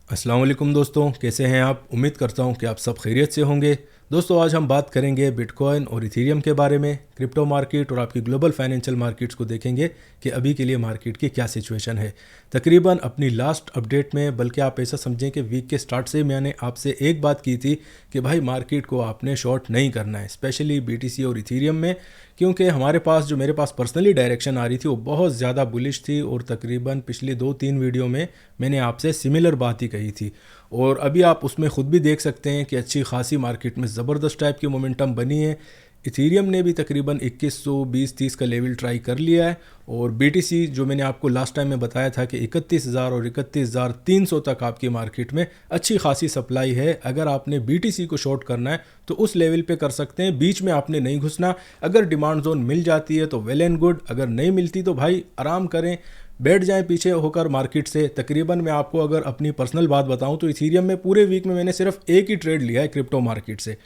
अस्सलाम वालेकुम दोस्तों, कैसे हैं आप। उम्मीद करता हूं कि आप सब खैरियत से होंगे। दोस्तों, आज हम बात करेंगे बिटकॉइन और इथेरियम के बारे में, क्रिप्टो मार्केट और आपकी ग्लोबल फाइनेंशियल मार्केट्स को देखेंगे कि अभी के लिए मार्केट की क्या सिचुएशन है। तकरीबन अपनी लास्ट अपडेट में, बल्कि आप ऐसा समझें कि वीक के स्टार्ट से मैंने आपसे एक बात की थी कि भाई मार्केट को आपने शॉर्ट नहीं करना है, स्पेशली बीटीसी और इथेरियम में, क्योंकि हमारे पास जो मेरे पास पर्सनली डायरेक्शन आ रही थी वो बहुत ज़्यादा बुलिश थी। और तकरीबन पिछली 2-3 वीडियो में मैंने आपसे सिमिलर बात ही कही थी। और अभी आप उसमें ख़ुद भी देख सकते हैं कि अच्छी खासी मार्केट में ज़बरदस्त टाइप की मोमेंटम बनी है। इथेरियम ने भी तकरीबन 2120-30 का लेवल ट्राई कर लिया है। और बीटीसी जो मैंने आपको लास्ट टाइम में बताया था कि 31,000 और 31,300 तक आपकी मार्केट में अच्छी खासी सप्लाई है। अगर आपने बीटीसी को शॉर्ट करना है तो उस लेवल पे कर सकते हैं, बीच में आपने नहीं घुसना। अगर डिमांड जोन मिल जाती है तो वेल एंड गुड, अगर नहीं मिलती तो भाई आराम करें, बैठ जाएं पीछे होकर मार्केट से। तकरीबन मैं आपको अगर अपनी पर्सनल बात बताऊं तो इथेरियम में पूरे वीक में मैंने सिर्फ एक ही ट्रेड लिया है क्रिप्टो मार्केट से,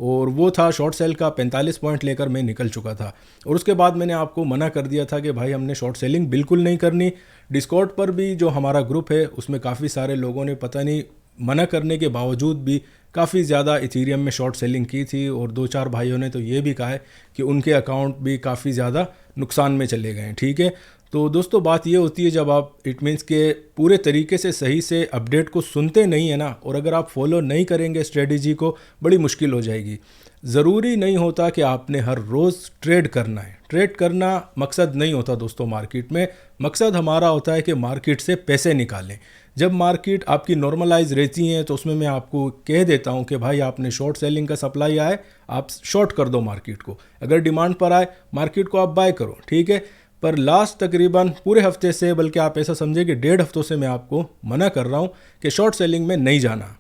और वो था शॉर्ट सेल का। 45 पॉइंट लेकर मैं निकल चुका था और उसके बाद मैंने आपको मना कर दिया था कि भाई हमने शॉर्ट सेलिंग बिल्कुल नहीं करनी। डिस्कॉर्ड पर भी जो हमारा ग्रुप है उसमें काफ़ी सारे लोगों ने पता नहीं मना करने के बावजूद भी काफ़ी ज़्यादा इथेरियम में शॉर्ट सेलिंग की थी। और 2-4 भाइयों ने तो ये भी कहा है कि उनके अकाउंट भी काफ़ी ज़्यादा नुकसान में चले गए हैं। ठीक है, तो दोस्तों बात ये होती है जब आप इट मीन्स के पूरे तरीके से सही से अपडेट को सुनते नहीं है ना, और अगर आप फॉलो नहीं करेंगे स्ट्रेटजी को, बड़ी मुश्किल हो जाएगी। ज़रूरी नहीं होता कि आपने हर रोज़ ट्रेड करना है। ट्रेड करना मकसद नहीं होता दोस्तों मार्केट में। मकसद हमारा होता है कि मार्केट से पैसे निकालें। जब मार्केट आपकी नॉर्मलाइज रहती हैं तो उसमें मैं आपको कह देता हूं कि भाई आपने शॉर्ट सेलिंग का सप्लाई आए, आप शॉर्ट कर दो मार्केट को। अगर डिमांड पर आए मार्केट को आप बाय करो, ठीक है। पर लास्ट तकरीबन पूरे हफ्ते से, बल्कि आप ऐसा समझे कि 1.5 हफ्तों से मैं आपको मना कर रहा हूं कि शॉर्ट सेलिंग में नहीं जाना।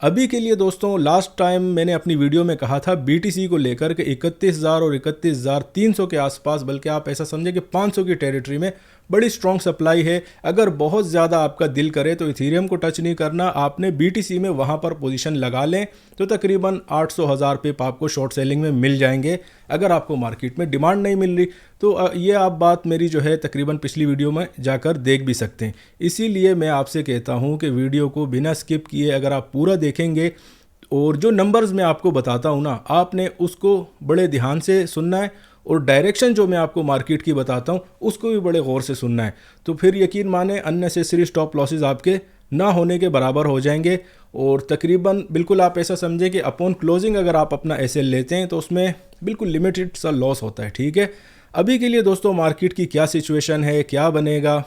अभी के लिए दोस्तों, लास्ट टाइम मैंने अपनी वीडियो में कहा था बीटीसी को लेकर के 31,000 और 31,300 के आसपास, बल्कि आप ऐसा समझे कि 500 की टेरिटरी में बड़ी स्ट्रॉन्ग सप्लाई है। अगर बहुत ज़्यादा आपका दिल करे तो इथेरियम को टच नहीं करना, आपने बीटीसी में वहाँ पर पोजीशन लगा लें तो तकरीबन 800-1000 पिप आपको शॉर्ट सेलिंग में मिल जाएंगे। अगर आपको मार्केट में डिमांड नहीं मिल रही तो ये आप बात मेरी जो है तकरीबन पिछली वीडियो में जाकर देख भी सकते हैं। इसीलिए मैं आपसे कहता हूँ कि वीडियो को बिना स्किप किए अगर आप पूरा देखेंगे, और जो नंबर्स मैं आपको बताता हूँ ना, आपने उसको बड़े ध्यान से सुनना है, और डायरेक्शन जो मैं आपको मार्केट की बताता हूँ उसको भी बड़े गौर से सुनना है। तो फिर यकीन माने अननेसेसरी स्टॉप लॉसेस आपके ना होने के बराबर हो जाएंगे। और तकरीबन बिल्कुल आप ऐसा समझें कि अपॉन क्लोजिंग अगर आप अपना एसएल लेते हैं तो उसमें बिल्कुल लिमिटेड सा लॉस होता है। ठीक है, अभी के लिए दोस्तों मार्केट की क्या सिचुएशन है, क्या बनेगा।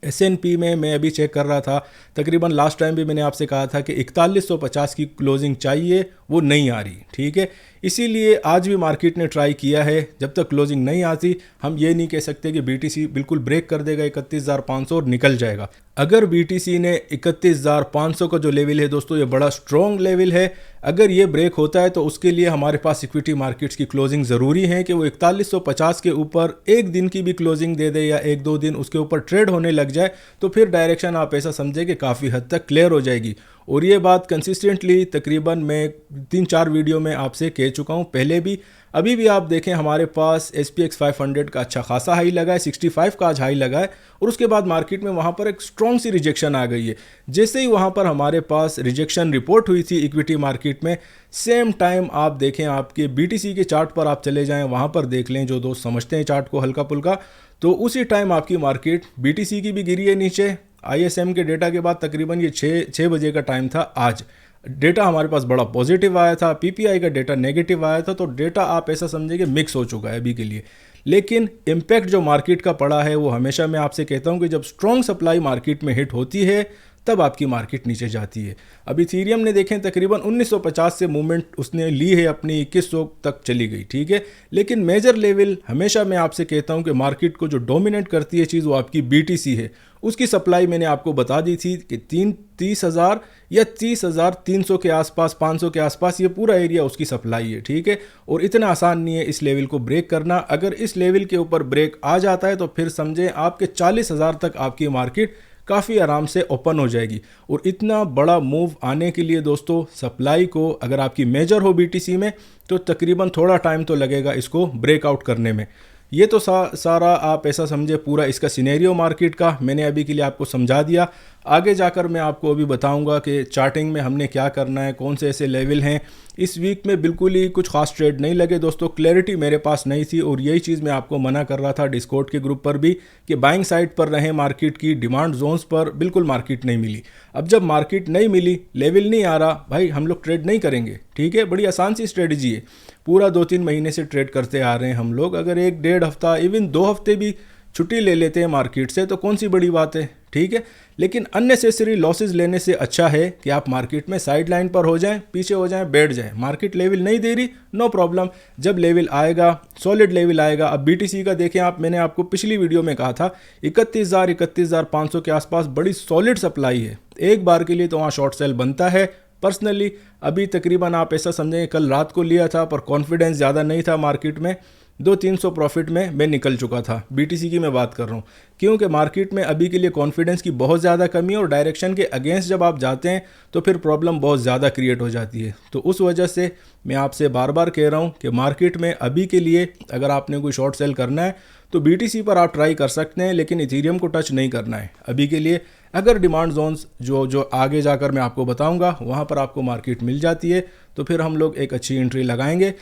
एसएनपी में मैं अभी चेक कर रहा था, तकरीबन लास्ट टाइम भी मैंने आपसे कहा था कि 4150 की क्लोजिंग चाहिए, वो नहीं आ रही। ठीक है, इसीलिए आज भी मार्केट ने ट्राई किया है। जब तक क्लोजिंग नहीं आती हम ये नहीं कह सकते कि बीटीसी बिल्कुल ब्रेक कर देगा 31,500 और निकल जाएगा। अगर बीटीसी ने 31,500 का जो लेवल है दोस्तों, ये बड़ा स्ट्रॉन्ग लेवल है। अगर ये ब्रेक होता है तो उसके लिए हमारे पास इक्विटी मार्केट्स की क्लोजिंग ज़रूरी है कि वो 4150 के ऊपर एक दिन की भी क्लोजिंग दे दे या 1-2 दिन उसके ऊपर ट्रेड होने लग जाए, तो फिर डायरेक्शन आप ऐसा समझे कि काफ़ी हद तक क्लियर हो जाएगी। और ये बात कंसिस्टेंटली तकरीबन मैं 3-4 वीडियो में आपसे कह चुका हूँ पहले भी। अभी भी आप देखें हमारे पास SPX 500 का अच्छा खासा हाई लगा है, 65 का आज हाई लगा है, और उसके बाद मार्केट में वहाँ पर एक स्ट्रॉन्ग सी रिजेक्शन आ गई है। जैसे ही वहाँ पर हमारे पास रिजेक्शन रिपोर्ट हुई थी इक्विटी मार्केट में, सेम टाइम आप देखें आपके BTC के चार्ट पर आप चले जाएँ, वहाँ पर देख लें, जो दोस्त समझते हैं चार्ट को हल्का पुल्का, तो उसी टाइम आपकी मार्केट BTC की भी गिरी है नीचे। ISM के डेटा के बाद तकरीबन ये 6 बजे का टाइम था। आज डेटा हमारे पास बड़ा पॉजिटिव आया था, PPI का डेटा नेगेटिव आया था, तो डेटा आप ऐसा समझिए कि मिक्स हो चुका है अभी के लिए। लेकिन इम्पैक्ट जो मार्केट का पड़ा है वो हमेशा मैं आपसे कहता हूँ कि जब स्ट्रॉन्ग सप्लाई मार्केट में हिट होती है तब आपकी मार्केट नीचे जाती है। अब इथेरियम ने देखें तकरीबन 1950 से मूवमेंट उसने ली है अपनी, 2100 तक चली गई। ठीक है, लेकिन मेजर लेवल हमेशा मैं आपसे कहता हूं कि मार्केट को जो डोमिनेट करती है चीज़ वो आपकी BTC है। उसकी सप्लाई मैंने आपको बता दी थी कि 30,000 या 30,300 के आसपास, 500 के आसपास ये पूरा एरिया उसकी सप्लाई है। ठीक है, और इतना आसान नहीं है इस लेवल को ब्रेक करना। अगर इस लेवल के ऊपर ब्रेक आ जाता है तो फिर समझें आपके 40,000 तक आपकी मार्केट काफ़ी आराम से ओपन हो जाएगी। और इतना बड़ा मूव आने के लिए दोस्तों सप्लाई को, अगर आपकी मेजर हो BTC में, तो तकरीबन थोड़ा टाइम तो लगेगा इसको ब्रेकआउट करने में। ये तो सारा आप ऐसा समझे पूरा इसका सिनेरियो मार्केट का मैंने अभी के लिए आपको समझा दिया। आगे जाकर मैं आपको अभी बताऊंगा कि चार्टिंग में हमने क्या करना है, कौन से ऐसे लेवल हैं। इस वीक में बिल्कुल ही कुछ खास ट्रेड नहीं लगे दोस्तों, क्लैरिटी मेरे पास नहीं थी और यही चीज़ मैं आपको मना कर रहा था डिस्कॉर्ड के ग्रुप पर भी कि बाइंग साइड पर रहें, मार्केट की डिमांड जोन्स पर बिल्कुल मार्केट नहीं मिली। अब जब मार्केट नहीं मिली, लेवल नहीं आ रहा, भाई हम लोग ट्रेड नहीं करेंगे, ठीक है। बड़ी आसान सी स्ट्रेटजी है, पूरा 2-3 महीने से ट्रेड करते आ रहे हैं हम लोग। अगर 1-1.5 हफ्ता इवन 2 हफ्ते भी छुट्टी ले लेते हैं मार्केट से तो कौन सी बड़ी बात है, ठीक है। लेकिन अननेसेसरी लॉसेस लेने से अच्छा है कि आप मार्केट में साइड लाइन पर हो जाएं, पीछे हो जाएं, बैठ जाएं। मार्केट लेवल नहीं दे रही, नो प्रॉब्लम, जब लेवल आएगा, सॉलिड लेवल आएगा। अब बीटीसी का देखें आप, मैंने आपको पिछली वीडियो में कहा था 31,500 के आसपास बड़ी सॉलिड सप्लाई है, एक बार के लिए तो वहाँ शॉर्ट सेल बनता है। पर्सनली अभी तकरीबन आप ऐसा समझेंगे कल रात को लिया था, पर कॉन्फिडेंस ज़्यादा नहीं था मार्केट में, 200-300 प्रॉफिट में मैं निकल चुका था। बीटीसी की मैं बात कर रहा हूँ, क्योंकि मार्केट में अभी के लिए कॉन्फिडेंस की बहुत ज़्यादा कमी है और डायरेक्शन के अगेंस्ट जब आप जाते हैं तो फिर प्रॉब्लम बहुत ज़्यादा क्रिएट हो जाती है। तो उस वजह से मैं आपसे बार बार कह रहा हूँ कि मार्केट में अभी के लिए अगर आपने कोई शॉर्ट सेल करना है तो बीटीसी पर आप ट्राई कर सकते हैं, लेकिन इथेरियम को टच नहीं करना है अभी के लिए। अगर डिमांड जोन्स जो आगे जाकर मैं आपको बताऊंगा वहां पर आपको मार्केट मिल जाती है तो फिर हम लोग एक अच्छी एंट्री लगाएंगे।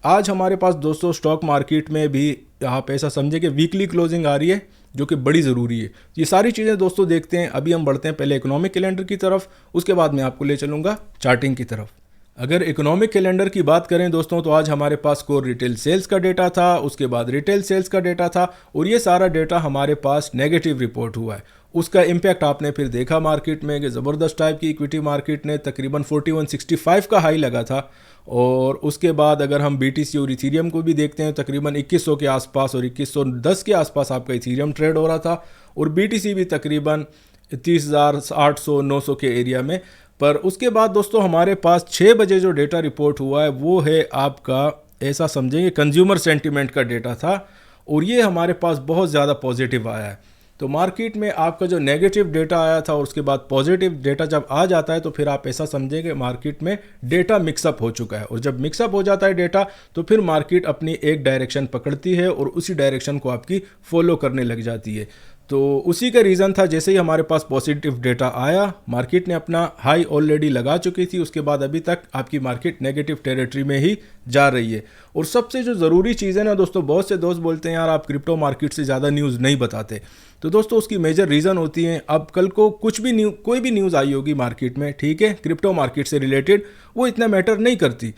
आज हमारे पास दोस्तों स्टॉक मार्केट में भी आप ऐसा समझे कि वीकली क्लोजिंग आ रही है, जो कि बड़ी ज़रूरी है। ये सारी चीज़ें दोस्तों देखते हैं। अभी हम बढ़ते हैं पहले इकोनॉमिक कैलेंडर की तरफ, उसके बाद मैं आपको ले चलूँगा चार्टिंग की तरफ। अगर इकोनॉमिक कैलेंडर की बात करें दोस्तों तो आज हमारे पास कोर रिटेल सेल्स का डेटा था, उसके बाद रिटेल सेल्स का डेटा था और ये सारा डेटा हमारे पास नेगेटिव रिपोर्ट हुआ है। उसका इम्पैक्ट आपने फिर देखा मार्केट में कि ज़बरदस्त टाइप की इक्विटी मार्केट ने तकरीबन 4165 का हाई लगा था। और उसके बाद अगर हम बीटीसी और इथेरियम को भी देखते हैं तकरीबन 2100 के आसपास और 2110 के आसपास आपका इथेरियम ट्रेड हो रहा था और बीटीसी भी तकरीबन 30,800-900 के एरिया में। पर उसके बाद दोस्तों हमारे पास 6 बजे जो डेटा रिपोर्ट हुआ है वो है आपका ऐसा समझेंगे कंज्यूमर सेंटीमेंट का डेटा था और ये हमारे पास बहुत ज़्यादा पॉजिटिव आया है। तो मार्केट में आपका जो नेगेटिव डेटा आया था और उसके बाद पॉजिटिव डेटा जब आ जाता है तो फिर आप ऐसा समझेंगे मार्केट में डेटा मिक्सअप हो चुका है और जब मिक्सअप हो जाता है डेटा तो फिर मार्केट अपनी एक डायरेक्शन पकड़ती है और उसी डायरेक्शन को आपकी फॉलो करने लग जाती है। तो उसी का रीज़न था, जैसे ही हमारे पास पॉजिटिव डेटा आया मार्केट ने अपना हाई ऑलरेडी लगा चुकी थी, उसके बाद अभी तक आपकी मार्केट नेगेटिव टेरिटरी में ही जा रही है। और सबसे जो ज़रूरी चीज़ है ना दोस्तों, बहुत से दोस्त बोलते हैं यार आप क्रिप्टो मार्केट से ज़्यादा न्यूज़ नहीं बताते, तो दोस्तों उसकी मेजर रीज़न होती है अब कल को कोई भी न्यूज़ आई होगी मार्केट में, ठीक है, क्रिप्टो मार्केट से रिलेटेड, वो इतना मैटर नहीं करती।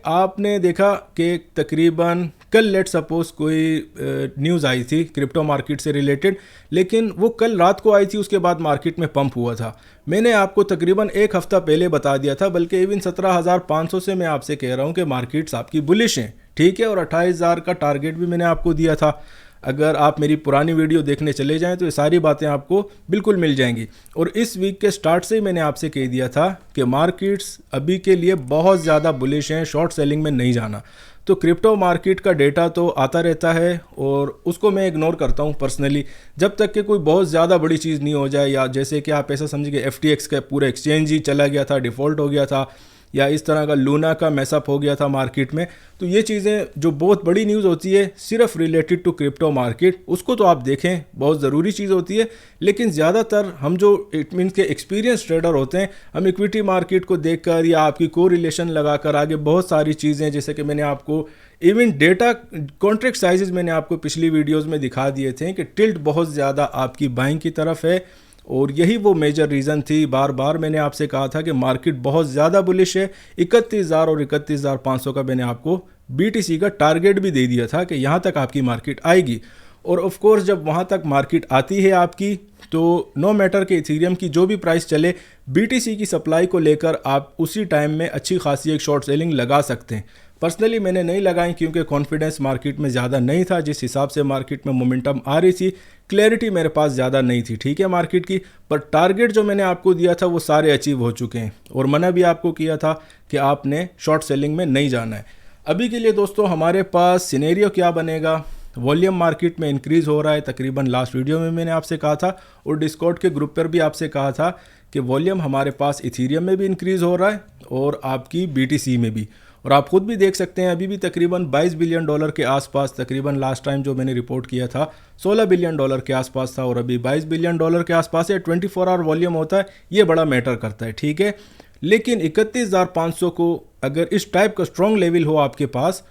आपने देखा कि तकरीबन कल लेट सपोज कोई न्यूज़ आई थी क्रिप्टो मार्केट से रिलेटेड, लेकिन वो कल रात को आई थी, उसके बाद मार्केट में पंप हुआ था। मैंने आपको तकरीबन 1 हफ्ता पहले बता दिया था, बल्कि इवन 17,500 से मैं आपसे कह रहा हूँ कि मार्केट्स आपकी बुलिश हैं, ठीक है, और 28,000 का टारगेट भी मैंने आपको दिया था। अगर आप मेरी पुरानी वीडियो देखने चले जाएं तो ये सारी बातें आपको बिल्कुल मिल जाएंगी। और इस वीक के स्टार्ट से ही मैंने आपसे कह दिया था कि मार्केट्स अभी के लिए बहुत ज़्यादा बुलिश हैं, शॉर्ट सेलिंग में नहीं जाना। तो क्रिप्टो मार्केट का डेटा तो आता रहता है और उसको मैं इग्नोर करता हूँ पर्सनली, जब तक कि कोई बहुत ज़्यादा बड़ी चीज़ नहीं हो जाए, या जैसे कि आप ऐसा समझिए FTX का पूरा एक्सचेंज ही चला गया था, डिफ़ॉल्ट हो गया था, या इस तरह का लूना का मैसअप हो गया था मार्केट में। तो ये चीज़ें जो बहुत बड़ी न्यूज़ होती है सिर्फ रिलेटेड टू क्रिप्टो मार्केट, उसको तो आप देखें, बहुत ज़रूरी चीज़ होती है। लेकिन ज़्यादातर हम जो इट मीन्स के एक्सपीरियंस ट्रेडर होते हैं, हम इक्विटी मार्केट को देखकर या आपकी को रिलेशन लगाकर आगे बहुत सारी चीज़ें, जैसे कि मैंने आपको इवन डेटा कॉन्ट्रैक्ट साइजेस मैंने आपको पिछली वीडियोज़ में दिखा दिए थे कि टिल्ट बहुत ज़्यादा आपकी बाइंग की तरफ है और यही वो मेजर रीज़न थी। बार बार मैंने आपसे कहा था कि मार्केट बहुत ज़्यादा बुलिश है। 31,000 और 31,500 का मैंने आपको BTC का टारगेट भी दे दिया था कि यहाँ तक आपकी मार्केट आएगी। और ऑफ कोर्स जब वहाँ तक मार्केट आती है आपकी, तो नो मैटर के इथेरियम की जो भी प्राइस चले, BTC की सप्लाई को लेकर आप उसी टाइम में अच्छी खासी एक शॉर्ट सेलिंग लगा सकते हैं। पर्सनली मैंने नहीं लगाई क्योंकि कॉन्फिडेंस मार्केट में ज़्यादा नहीं था, जिस हिसाब से मार्केट में मोमेंटम आ रही थी, क्लैरिटी मेरे पास ज़्यादा नहीं थी, ठीक है, मार्केट की। पर टारगेट जो मैंने आपको दिया था वो सारे अचीव हो चुके हैं और मना भी आपको किया था कि आपने शॉर्ट सेलिंग में नहीं जाना है। अभी के लिए दोस्तों हमारे पास सिनेरियो क्या बनेगा, वॉल्यूम मार्केट में इंक्रीज़ हो रहा है, तकरीबन लास्ट वीडियो में मैंने आपसे कहा था और डिस्कॉर्ड के ग्रुप पर भी आपसे कहा था कि वॉल्यूम हमारे पास इथेरियम में भी इंक्रीज़ हो रहा है और आपकी BTC में भी। और आप खुद भी देख सकते हैं अभी भी तकरीबन 22 बिलियन डॉलर के आसपास, तकरीबन लास्ट टाइम जो मैंने रिपोर्ट किया था 16 बिलियन डॉलर के आसपास था और अभी 22 बिलियन डॉलर के आसपास है। 24 आवर वॉल्यूम होता है, ये बड़ा मैटर करता है, ठीक है। लेकिन 31,500 को अगर इस टाइप का स्ट्रॉन्ग लेवल हो आपके पास,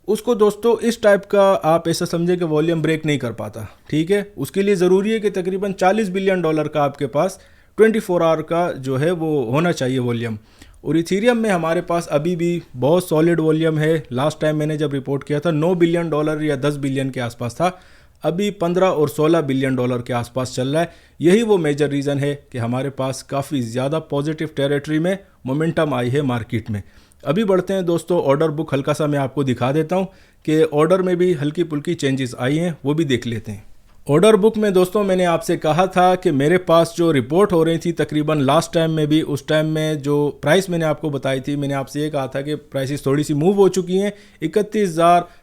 उसको दोस्तों इस टाइप का आप ऐसा समझे कि वॉल्यूम ब्रेक नहीं कर पाता, ठीक है। उसके लिए ज़रूरी है कि तकरीबन 40 बिलियन डॉलर का आपके पास 24 आवर का जो है वो होना चाहिए वॉल्यूम। और इथीरियम में हमारे पास अभी भी बहुत सॉलिड वॉल्यूम है। लास्ट टाइम मैंने जब रिपोर्ट किया था 9 बिलियन डॉलर या 10 बिलियन के आसपास था, अभी 15 और 16 बिलियन डॉलर के आसपास चल रहा है। यही वो मेजर रीज़न है कि हमारे पास काफ़ी ज़्यादा पॉजिटिव टेरिटरी में मोमेंटम आई है मार्केट में। अभी बढ़ते हैं दोस्तों, ऑर्डर बुक हल्का सा मैं आपको दिखा देता हूँ कि ऑर्डर में भी हल्की पुल्की चेंजेस आई हैं, वो भी देख लेते हैं। ऑर्डर बुक में दोस्तों मैंने आपसे कहा था कि मेरे पास जो रिपोर्ट हो रही थी तकरीबन लास्ट टाइम में भी, उस टाइम में जो प्राइस मैंने आपको बताई थी, मैंने आपसे ये कहा था कि प्राइसेस थोड़ी सी मूव हो चुकी हैं।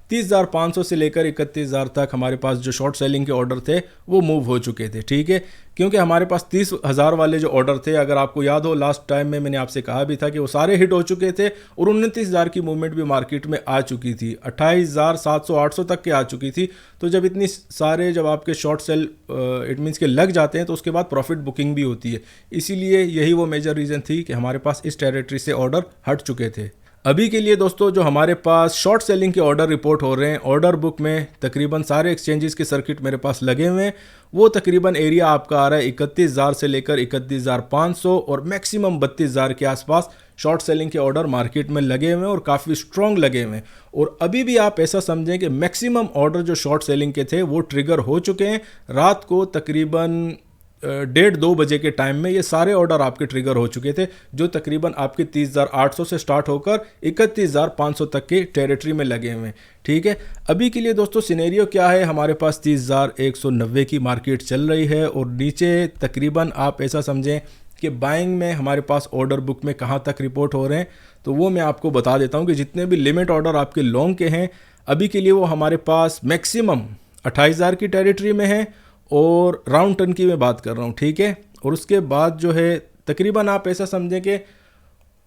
30,500 से लेकर 31,000 तक हमारे पास जो शॉर्ट सेलिंग के ऑर्डर थे वो मूव हो चुके थे, ठीक है। क्योंकि हमारे पास 30,000 वाले जो ऑर्डर थे, अगर आपको याद हो लास्ट टाइम में मैंने आपसे कहा भी था कि वो सारे हिट हो चुके थे और 29,000 की मूवमेंट भी मार्केट में आ चुकी थी, 28,700-800 तक के आ चुकी थी। तो जब इतनी सारे जब आपके शॉर्ट सेल इट मीन्स के लग जाते हैं तो उसके बाद प्रॉफिट बुकिंग भी होती है। इसीलिए यही वो मेजर रीज़न थी कि हमारे पास इस टेरिटरी से ऑर्डर हट चुके थे। अभी के लिए दोस्तों जो हमारे पास शॉर्ट सेलिंग के ऑर्डर रिपोर्ट हो रहे हैं, ऑर्डर बुक में तकरीबन सारे एक्सचेंजेस के सर्किट मेरे पास लगे हुए हैं। वो तकरीबन एरिया आपका आ रहा है 31,000 से लेकर 31,500 और मैक्सिमम 32,000 के आसपास शॉर्ट सेलिंग के ऑर्डर मार्केट में लगे हुए हैं और काफ़ी स्ट्रॉन्ग लगे हुए हैं। और अभी भी आप ऐसा समझें कि मैक्सिमम ऑर्डर जो शॉर्ट सेलिंग के थे वो ट्रिगर हो चुके हैं। रात को तकरीबन 1:30-2 बजे के टाइम में ये सारे ऑर्डर आपके ट्रिगर हो चुके थे, जो तकरीबन आपके 30,800 से स्टार्ट होकर 31,500 तक के टेरिटरी में लगे हुए हैं, ठीक है। अभी के लिए दोस्तों सिनेरियो क्या है, हमारे पास 30,190 की मार्केट चल रही है और नीचे तकरीबन आप ऐसा समझें कि बाइंग में हमारे पास ऑर्डर बुक में कहाँ तक रिपोर्ट हो रहे हैं, तो वो मैं आपको बता देता हूँ कि जितने भी लिमिट ऑर्डर आपके लॉन्ग के हैं अभी के लिए वो हमारे पास मैक्सिमम 28,000 की टेरिटरी में है और राउंड टर्न की मैं बात कर रहा हूँ, ठीक है। और उसके बाद जो है तकरीबन आप ऐसा समझें कि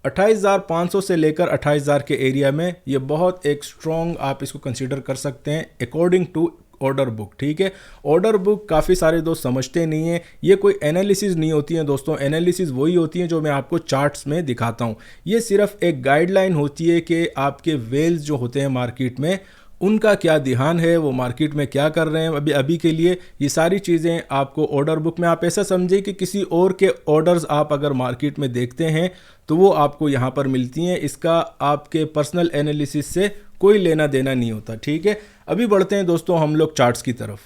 28,500 से लेकर 28,000 के एरिया में ये बहुत एक स्ट्रॉन्ग आप इसको कंसीडर कर सकते हैं अकॉर्डिंग टू ऑर्डर बुक, ठीक है। ऑर्डर बुक काफ़ी सारे दोस्त समझते नहीं हैं, ये कोई एनालिसिस नहीं होती है दोस्तों। एनालिसिस वही होती है जो मैं आपको चार्ट्स में दिखाता हूँ। ये सिर्फ एक गाइडलाइन होती है कि आपके वेल्स जो होते हैं मार्केट में उनका क्या ध्यान है, वो मार्केट में क्या कर रहे हैं। अभी के लिए ये सारी चीज़ें आपको ऑर्डर बुक में, आप ऐसा समझिए कि किसी और के ऑर्डर्स आप अगर मार्केट में देखते हैं तो वो आपको यहाँ पर मिलती हैं। इसका आपके पर्सनल एनालिसिस से कोई लेना देना नहीं होता, ठीक है। अभी बढ़ते हैं दोस्तों हम लोग चार्ट्स की तरफ।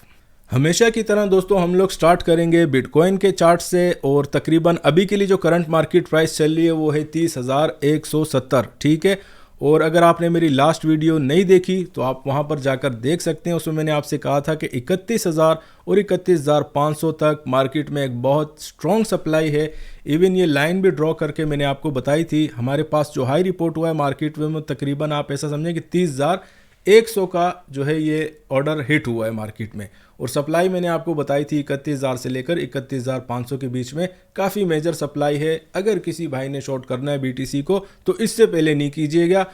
हमेशा की तरह दोस्तों हम लोग स्टार्ट करेंगे बिटकॉइन के चार्ट से और तकरीबन अभी के लिए जो करंट मार्केट प्राइस चल रही है वो है 30,170, ठीक है। और अगर आपने मेरी लास्ट वीडियो नहीं देखी तो आप वहां पर जाकर देख सकते हैं। उसमें मैंने आपसे कहा था कि 31,000 और 31,500 तक मार्केट में एक बहुत स्ट्रॉन्ग सप्लाई है। इवन ये लाइन भी ड्रॉ करके मैंने आपको बताई थी। हमारे पास जो हाई रिपोर्ट हुआ है मार्केट में तकरीबन आप ऐसा समझें कि 30,100 का जो है ये ऑर्डर हिट हुआ है मार्केट में। और सप्लाई मैंने आपको बताई थी 31,000 से लेकर 31,500 के बीच में काफ़ी मेजर सप्लाई है। अगर किसी भाई ने शॉर्ट करना है बीटीसी को तो इससे पहले नहीं कीजिएगा,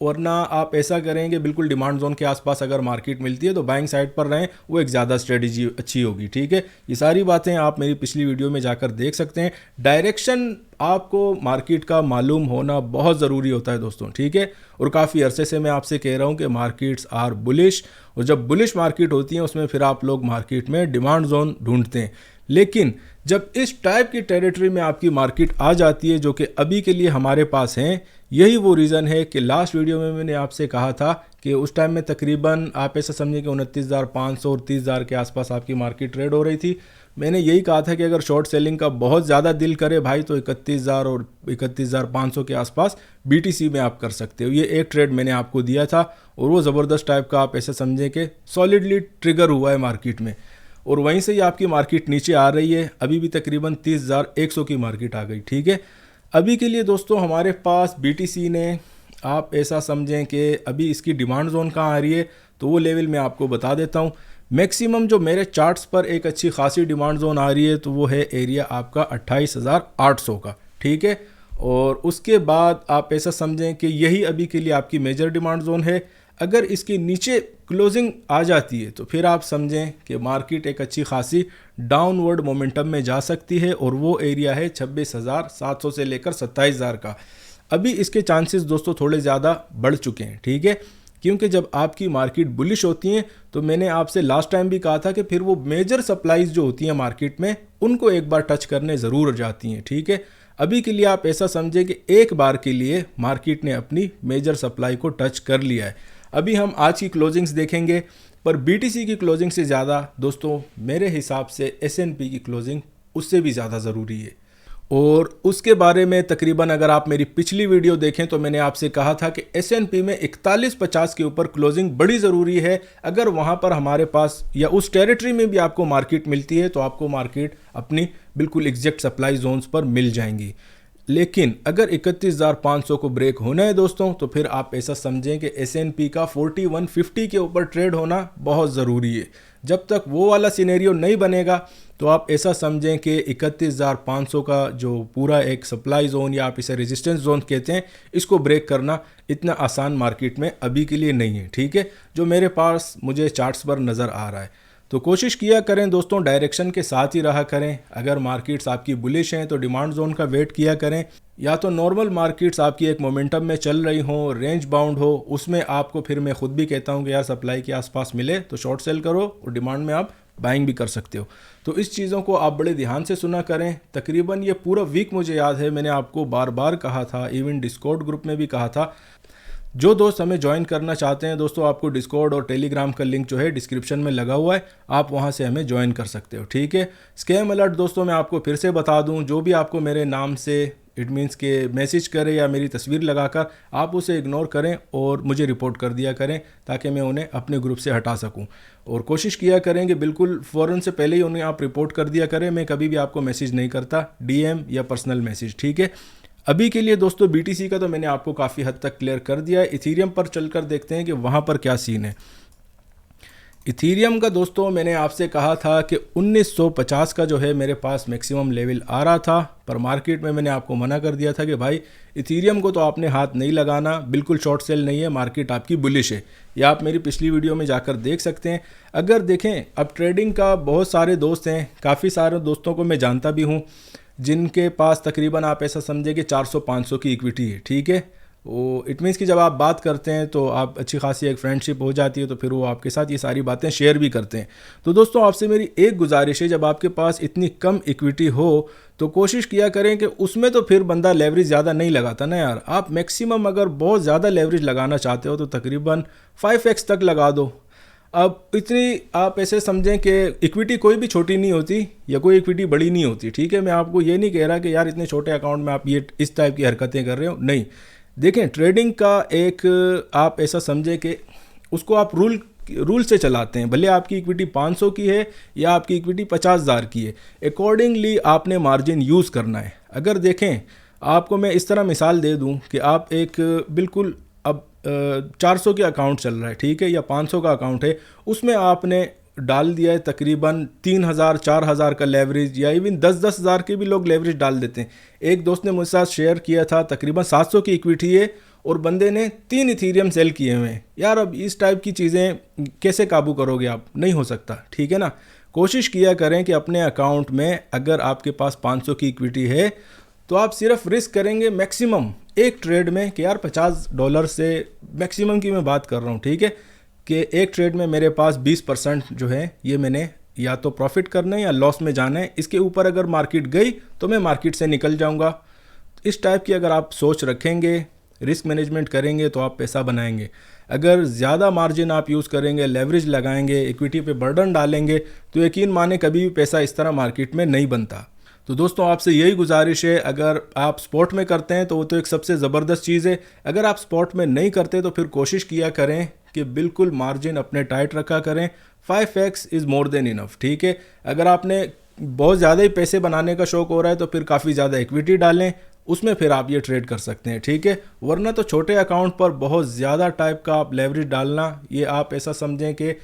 वरना आप ऐसा करेंगे बिल्कुल डिमांड जोन के आसपास अगर मार्केट मिलती है तो बाइंग साइड पर रहें, वो एक ज़्यादा स्ट्रेटजी अच्छी होगी, ठीक है। ये सारी बातें आप मेरी पिछली वीडियो में जाकर देख सकते हैं। डायरेक्शन आपको मार्केट का मालूम होना बहुत ज़रूरी होता है दोस्तों, ठीक है। और काफ़ी अरसे से मैं आपसे कह रहा हूँ कि मार्केट्स आर बुलिश, और जब बुलिश मार्केट होती है उसमें फिर आप लोग मार्केट में डिमांड जोन ढूंढते हैं। लेकिन जब इस टाइप की टेरिटरी में आपकी मार्केट आ जाती है जो कि अभी के लिए हमारे पास हैं, यही वो रीज़न है कि लास्ट वीडियो में मैंने आपसे कहा था कि उस टाइम में तकरीबन आप ऐसा समझिए कि 29,500 और 30,000 के आसपास आपकी मार्केट ट्रेड हो रही थी। मैंने यही कहा था कि अगर शॉर्ट सेलिंग का बहुत ज़्यादा दिल करे भाई तो 31,000 और 31,500 के आसपास बीटीसी में आप कर सकते हो। ये एक ट्रेड मैंने आपको दिया था और वो ज़बरदस्त टाइप का आप ऐसा समझें कि सॉलिडली ट्रिगर हुआ है मार्केट में, और वहीं से ही आपकी मार्केट नीचे आ रही है। अभी भी तकरीबन 30,100 की मार्केट आ गई, ठीक है। अभी के लिए दोस्तों हमारे पास बीटीसी ने आप ऐसा समझें कि अभी इसकी डिमांड जोन कहाँ आ रही है, तो वो लेवल मैं आपको बता देता हूँ। मैक्सिमम जो मेरे चार्ट्स पर एक अच्छी खासी डिमांड जोन आ रही है तो वो है एरिया आपका 28,800 का, ठीक है। और उसके बाद आप ऐसा समझें कि यही अभी के लिए आपकी मेजर डिमांड जोन है। अगर इसके नीचे क्लोजिंग आ जाती है तो फिर आप समझें कि मार्केट एक अच्छी खासी डाउनवर्ड मोमेंटम में जा सकती है और वो एरिया है 26,700 से लेकर 27,000 का। अभी इसके चांसेस दोस्तों थोड़े ज़्यादा बढ़ चुके हैं, ठीक है, क्योंकि जब आपकी मार्केट बुलिश होती हैं तो मैंने आपसे लास्ट टाइम भी कहा था कि फिर वो मेजर सप्लाईज जो होती हैं मार्केट में उनको एक बार टच करने ज़रूर जाती हैं, ठीक है। अभी के लिए आप ऐसा समझें कि एक बार के लिए मार्केट ने अपनी मेजर सप्लाई को टच कर लिया है। अभी हम आज की क्लोजिंग्स देखेंगे, पर बीटीसी की क्लोजिंग से ज़्यादा दोस्तों मेरे हिसाब से एसएनपी की क्लोजिंग उससे भी ज़्यादा ज़रूरी है। और उसके बारे में तकरीबन अगर आप मेरी पिछली वीडियो देखें तो मैंने आपसे कहा था कि एसएनपी में 4150 के ऊपर क्लोजिंग बड़ी ज़रूरी है। अगर वहाँ पर हमारे पास या उस टेरिटरी में भी आपको मार्केट मिलती है तो आपको मार्केट अपनी बिल्कुल एग्जैक्ट सप्लाई जोन्स पर मिल जाएंगी। लेकिन अगर 31,500 को ब्रेक होना है दोस्तों तो फिर आप ऐसा समझें कि एसएनपी का 4150 के ऊपर ट्रेड होना बहुत ज़रूरी है। जब तक वो वाला सिनेरियो नहीं बनेगा तो आप ऐसा समझें कि 31,500 का जो पूरा एक सप्लाई जोन या आप इसे रेजिस्टेंस जोन कहते हैं, इसको ब्रेक करना इतना आसान मार्केट में अभी के लिए नहीं है, ठीक है, जो मेरे पास मुझे चार्ट्स पर नज़र आ रहा है। तो कोशिश किया करें दोस्तों डायरेक्शन के साथ ही रहा करें। अगर मार्केट्स आपकी बुलिश हैं तो डिमांड जोन का वेट किया करें, या तो नॉर्मल मार्केट्स आपकी एक मोमेंटम में चल रही हों, रेंज बाउंड हो, उसमें आपको फिर मैं खुद भी कहता हूं कि यार सप्लाई के आसपास मिले तो शॉर्ट सेल करो और डिमांड में आप बाइंग भी कर सकते हो। तो इस चीज़ों को आप बड़े ध्यान से सुना करें। तकरीबन ये पूरा वीक मुझे याद है मैंने आपको बार बार कहा था, इवन डिस्कॉर्ड ग्रुप में भी कहा था। जो दोस्त हमें ज्वाइन करना चाहते हैं दोस्तों, आपको डिस्कॉर्ड और टेलीग्राम का लिंक जो है डिस्क्रिप्शन में लगा हुआ है, आप वहां से हमें ज्वाइन कर सकते हो, ठीक है। स्कैम अलर्ट दोस्तों मैं आपको फिर से बता दूं, जो भी आपको मेरे नाम से इट मीन्स के मैसेज करे या मेरी तस्वीर लगाकर आप उसे इग्नोर करें और मुझे रिपोर्ट कर दिया करें ताकि मैं उन्हें अपने ग्रुप से हटा सकूं। और कोशिश किया करें कि बिल्कुल फ़ौरन से पहले ही उन्हें आप रिपोर्ट कर दिया करें। मैं कभी भी आपको मैसेज नहीं करता, डीएम या पर्सनल मैसेज, ठीक है। अभी के लिए दोस्तों बीटीसी का तो मैंने आपको काफ़ी हद तक क्लियर कर दिया है। इथीरियम पर चलकर देखते हैं कि वहाँ पर क्या सीन है। इथीरियम का दोस्तों मैंने आपसे कहा था कि 1950 का जो है मेरे पास मैक्सिमम लेवल आ रहा था, पर मार्केट में मैंने आपको मना कर दिया था कि भाई इथीरियम को तो आपने हाथ नहीं लगाना, बिल्कुल शॉर्ट सेल नहीं है, मार्केट आपकी बुलिश है। या आप मेरी पिछली वीडियो में जाकर देख सकते हैं। अगर देखें अब ट्रेडिंग का बहुत सारे दोस्त हैं, काफ़ी सारे दोस्तों को मैं जानता भी हूँ जिनके पास तकरीबन आप ऐसा समझे कि 400-500 की इक्विटी है, ठीक है। वो इट मीन्स कि जब आप बात करते हैं तो आप अच्छी खासी एक फ्रेंडशिप हो जाती है, तो फिर वो आपके साथ ये सारी बातें शेयर भी करते हैं। तो दोस्तों आपसे मेरी एक गुजारिश है, जब आपके पास इतनी कम इक्विटी हो तो कोशिश किया करें कि उसमें तो फिर बंदा लेवरेज ज़्यादा नहीं लगाता ना यार। आप मैक्सिमम अगर बहुत ज़्यादा लेवरेज लगाना चाहते हो तो तकरीबन 5x तक लगा दो। अब इतनी आप ऐसे समझें कि इक्विटी कोई भी छोटी नहीं होती या कोई इक्विटी बड़ी नहीं होती, ठीक है। मैं आपको ये नहीं कह रहा कि यार इतने छोटे अकाउंट में आप ये इस टाइप की हरकतें कर रहे हो, नहीं। देखें ट्रेडिंग का एक आप ऐसा समझें कि उसको आप रूल से चलाते हैं। भले आपकी इक्विटी 500 की है या आपकी इक्विटी 50,000 की है, अकॉर्डिंगली आपने मार्जिन यूज़ करना है। अगर देखें आपको मैं इस तरह मिसाल दे दूं कि आप एक बिल्कुल अब 400 के अकाउंट चल रहा है, ठीक है, या 500 का अकाउंट है, उसमें आपने डाल दिया है तकरीबन 3,000-4,000 का लेवरेज, या इवन 10,000 के भी लोग लेवरेज डाल देते हैं। एक दोस्त ने मुझसे साथ शेयर किया था तकरीबन 700 की इक्विटी है और बंदे ने 3 इथीरियम सेल किए हुए हैं। यार अब इस टाइप की चीज़ें कैसे काबू करोगे आप, नहीं हो सकता, ठीक है ना। कोशिश किया करें कि अपने अकाउंट में अगर आपके पास 500 की इक्विटी है तो आप सिर्फ रिस्क करेंगे मैक्सिमम एक ट्रेड में कि यार $50 से मैक्सिमम की मैं बात कर रहा हूँ, ठीक है, कि एक ट्रेड में मेरे पास 20% जो है ये मैंने या तो प्रॉफिट करना है या लॉस में जाना है। इसके ऊपर अगर मार्केट गई तो मैं मार्केट से निकल जाऊंगा। इस टाइप की अगर आप सोच रखेंगे, रिस्क मैनेजमेंट करेंगे तो आप पैसा बनाएंगे। अगर ज़्यादा मार्जिन आप यूज़ करेंगे, लेवरेज लगाएंगे, इक्विटी पे बर्डन डालेंगे तो यकीन माने कभी भी पैसा इस तरह मार्केट में नहीं बनता। तो दोस्तों आपसे यही गुजारिश है, अगर आप स्पॉट में करते हैं तो वो तो एक सबसे ज़बरदस्त चीज़ है। अगर आप स्पॉट में नहीं करते तो फिर कोशिश किया करें कि बिल्कुल मार्जिन अपने टाइट रखा करें। 5x is more than enough, ठीक है। अगर आपने बहुत ज़्यादा ही पैसे बनाने का शौक़ हो रहा है तो फिर काफ़ी ज़्यादा इक्विटी डालें, उसमें फिर आप ये ट्रेड कर सकते हैं, ठीक है। वरना तो छोटे अकाउंट पर बहुत ज़्यादा टाइप का आप लेवरेज डालना, ये आप ऐसा समझें कि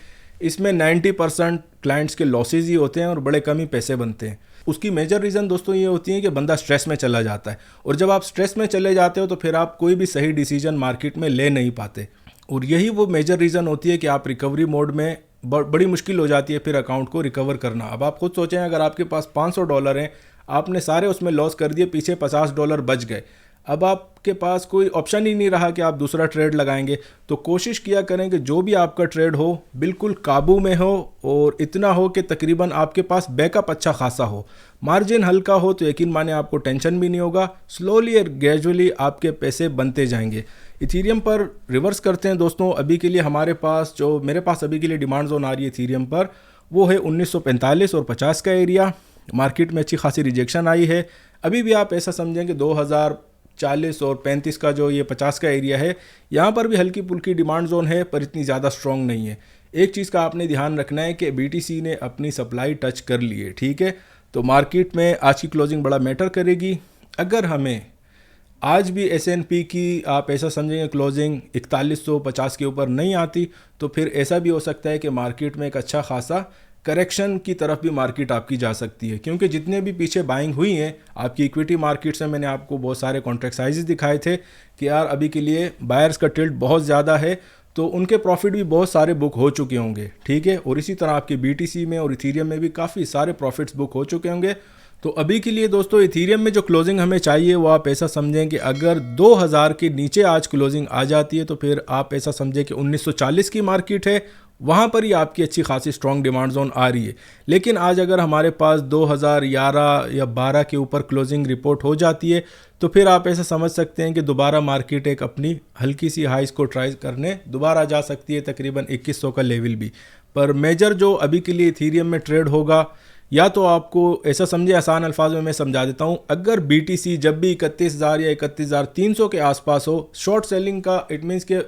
इसमें 90% क्लाइंट्स के लॉसेज ही होते हैं और बड़े कम ही पैसे बनते हैं। उसकी मेजर रीज़न दोस्तों ये होती है कि बंदा स्ट्रेस में चला जाता है, और जब आप स्ट्रेस में चले जाते हो तो फिर आप कोई भी सही डिसीजन मार्केट में ले नहीं पाते, और यही वो मेजर रीज़न होती है कि आप रिकवरी मोड में बड़ी मुश्किल हो जाती है फिर अकाउंट को रिकवर करना। अब आप खुद सोचें, अगर आपके पास $500 हैं, आपने सारे उसमें लॉस कर दिए, पीछे $50 बच गए, अब आपके पास कोई ऑप्शन ही नहीं रहा कि आप दूसरा ट्रेड लगाएंगे। तो कोशिश किया करें कि जो भी आपका ट्रेड हो बिल्कुल काबू में हो, और इतना हो कि तकरीबन आपके पास बैकअप अच्छा खासा हो, मार्जिन हल्का हो, तो यकीन माने आपको टेंशन भी नहीं होगा। स्लोली और ग्रेजुअली आपके पैसे बनते जाएंगे। इथीरियम पर रिवर्स करते हैं दोस्तों। अभी के लिए हमारे पास जो मेरे पास अभी के लिए डिमांड जोन आ रही है इथीरियम पर, वो है 1945 और 50 का एरिया। मार्केट में अच्छी खासी रिजेक्शन आई है। अभी भी आप ऐसा समझें कि 2040 और 35 का जो ये 50 का एरिया है, यहाँ पर भी हल्की फुल्की डिमांड जोन है, पर इतनी ज़्यादा स्ट्रॉन्ग नहीं है। एक चीज़ का आपने ध्यान रखना है कि BTC ने अपनी सप्लाई टच कर ली है, ठीक है। तो मार्केट में आज की क्लोजिंग बड़ा मैटर करेगी। अगर हमें आज भी S&P की आप ऐसा समझेंगे क्लोजिंग 4150 के ऊपर नहीं आती, तो फिर ऐसा भी हो सकता है कि मार्केट में एक अच्छा खासा करेक्शन की तरफ भी मार्केट आपकी जा सकती है, क्योंकि जितने भी पीछे बाइंग हुई हैं आपकी इक्विटी मार्केट्स में, मैंने आपको बहुत सारे कॉन्ट्रैक्ट साइजेस दिखाए थे कि यार अभी के लिए बायर्स का टिल्ट बहुत ज़्यादा है, तो उनके प्रॉफिट भी बहुत सारे बुक हो चुके होंगे, ठीक है। और इसी तरह आपके BTC में और इथीरियम में भी काफ़ी सारे प्रॉफिट्स बुक हो चुके होंगे। तो अभी के लिए दोस्तों इथीरियम में जो क्लोजिंग हमें चाहिए वो आप ऐसा समझें कि अगर 2000 के नीचे आज क्लोजिंग आ जाती है, तो फिर आप ऐसा समझें कि 1940 की मार्केट है, वहाँ पर ही आपकी अच्छी खासी स्ट्रॉन्ग डिमांड जोन आ रही है। लेकिन आज अगर हमारे पास 2011 या 12 के ऊपर क्लोजिंग रिपोर्ट हो जाती है, तो फिर आप ऐसा समझ सकते हैं कि दोबारा मार्केट एक अपनी हल्की सी हाइस को ट्राई करने दोबारा जा सकती है, तकरीबन 2100 का लेवल भी। पर मेजर जो अभी के लिए इथीरियम में ट्रेड होगा, या तो आपको ऐसा समझे, आसान अल्फाज में मैं समझा देता हूँ, अगर BTC जब भी 31,000 या 31,300 के आसपास हो, शॉर्ट सेलिंग का इट मीन्स के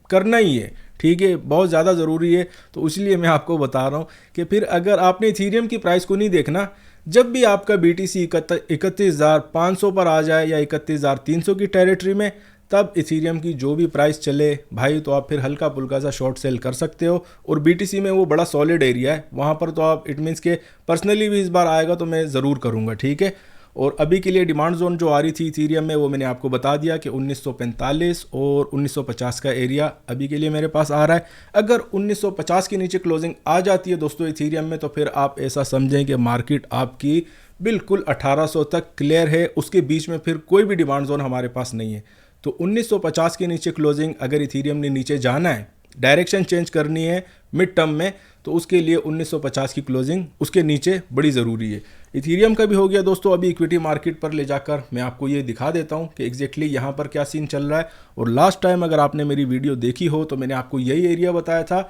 करना ही है, ठीक है, बहुत ज़्यादा ज़रूरी है। तो इसलिए मैं आपको बता रहा हूँ कि फिर अगर आपने इथीरियम की प्राइस को नहीं देखना, जब भी आपका BTC 31,500 पर आ जाए या 31,300 की टेरिटरी में, तब इथीरियम की जो भी प्राइस चले भाई, तो आप फिर हल्का फुल्का सा शॉर्ट सेल कर सकते हो। और BTC में वो बड़ा सॉलिड एरिया है, वहाँ पर तो आप इट मीन्स के पर्सनली भी इस बार आएगा तो मैं ज़रूर करूँगा, ठीक है। और अभी के लिए डिमांड जोन जो आ रही थी इथीरियम में, वो मैंने आपको बता दिया कि 1945 और 1950 का एरिया अभी के लिए मेरे पास आ रहा है। अगर 1950 के नीचे क्लोजिंग आ जाती है दोस्तों इथीरियम में, तो फिर आप ऐसा समझें कि मार्केट आपकी बिल्कुल 1800 तक क्लियर है, उसके बीच में फिर कोई भी डिमांड जोन हमारे पास नहीं है। तो 1950 के नीचे क्लोजिंग अगर इथीरियम ने नीचे जाना है, डायरेक्शन चेंज करनी है मिड टर्म में, तो उसके लिए 1950 की क्लोजिंग उसके नीचे बड़ी ज़रूरी है। इथीरियम का भी हो गया दोस्तों। अभी इक्विटी मार्केट पर ले जाकर मैं आपको ये दिखा देता हूँ कि एग्जैक्टली यहाँ पर क्या सीन चल रहा है। और लास्ट टाइम अगर आपने मेरी वीडियो देखी हो तो मैंने आपको यही एरिया बताया था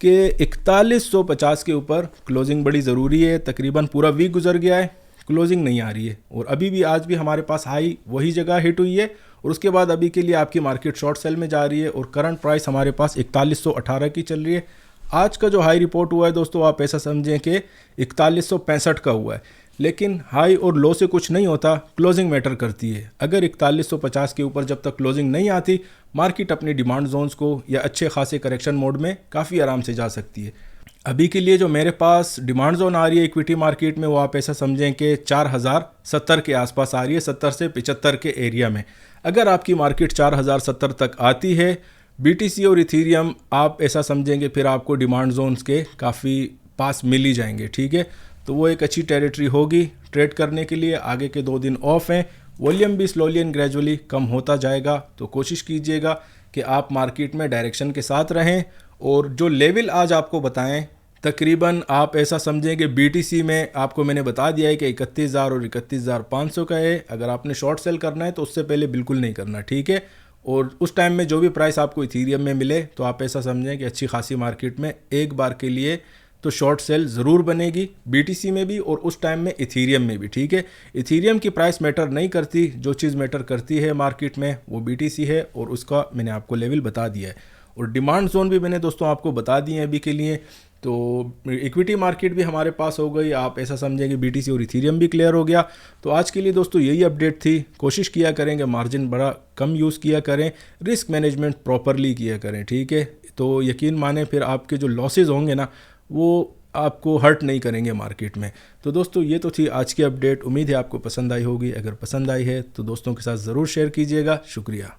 कि 4150 के ऊपर क्लोजिंग बड़ी ज़रूरी है। तकरीबन पूरा वीक गुजर गया है, क्लोजिंग नहीं आ रही है, और अभी भी आज भी हमारे पास हाई वही जगह हिट हुई है, और उसके बाद अभी के लिए आपकी मार्केट शॉर्ट सेल में जा रही है, और करंट प्राइस हमारे पास 4118 की चल रही है। आज का जो हाई रिपोर्ट हुआ है दोस्तों, आप ऐसा समझें कि 4165 का हुआ है, लेकिन हाई और लो से कुछ नहीं होता, क्लोजिंग मैटर करती है। अगर 4150 के ऊपर जब तक क्लोजिंग नहीं आती, मार्केट अपनी डिमांड जोन्स को या अच्छे खासे करेक्शन मोड में काफ़ी आराम से जा सकती है। अभी के लिए जो मेरे पास डिमांड जोन आ रही है इक्विटी मार्केट में, वो आप ऐसा समझें कि 4070 के आसपास आ रही है, 70 से 75 के एरिया में। अगर आपकी मार्केट 4070 तक आती है, BTC और इथीरियम आप ऐसा समझेंगे फिर आपको डिमांड जोन्स के काफ़ी पास मिल ही जाएंगे, ठीक है। तो वो एक अच्छी टेरिटरी होगी ट्रेड करने के लिए। आगे के 2 दिन ऑफ हैं, वॉल्यूम भी स्लोली एंड ग्रेजुअली कम होता जाएगा, तो कोशिश कीजिएगा कि आप मार्केट में डायरेक्शन के साथ रहें। और जो लेवल आज आपको बताएं, तकरीबन आप ऐसा समझें कि BTC में आपको मैंने बता दिया है कि 31,000 और 31,500 का है। अगर आपने शॉर्ट सेल करना है तो उससे पहले बिल्कुल नहीं करना, ठीक है। और उस टाइम में जो भी प्राइस आपको इथीरियम में मिले, तो आप ऐसा समझें कि अच्छी खासी मार्केट में एक बार के लिए तो शॉर्ट सेल ज़रूर बनेगी, BTC में भी और उस टाइम में इथीरियम में भी, ठीक है। इथीरियम की प्राइस मैटर नहीं करती, जो चीज़ मैटर करती है मार्केट में वो BTC है, और उसका मैंने आपको लेवल बता दिया है। और डिमांड जोन भी मैंने दोस्तों आपको बता दिए हैं अभी के लिए। तो इक्विटी मार्केट भी हमारे पास हो गई, आप ऐसा समझें कि BTC और इथीरियम भी क्लियर हो गया। तो आज के लिए दोस्तों यही अपडेट थी। कोशिश किया करेंगे मार्जिन बड़ा कम यूज़ किया करें, रिस्क मैनेजमेंट प्रॉपरली किया करें, ठीक है। तो यकीन माने फिर आपके जो लॉसेज होंगे ना, वो आपको हर्ट नहीं करेंगे मार्केट में। तो दोस्तों ये तो थी आज की अपडेट। उम्मीद है आपको पसंद आई होगी। अगर पसंद आई है तो दोस्तों के साथ ज़रूर शेयर कीजिएगा। शुक्रिया।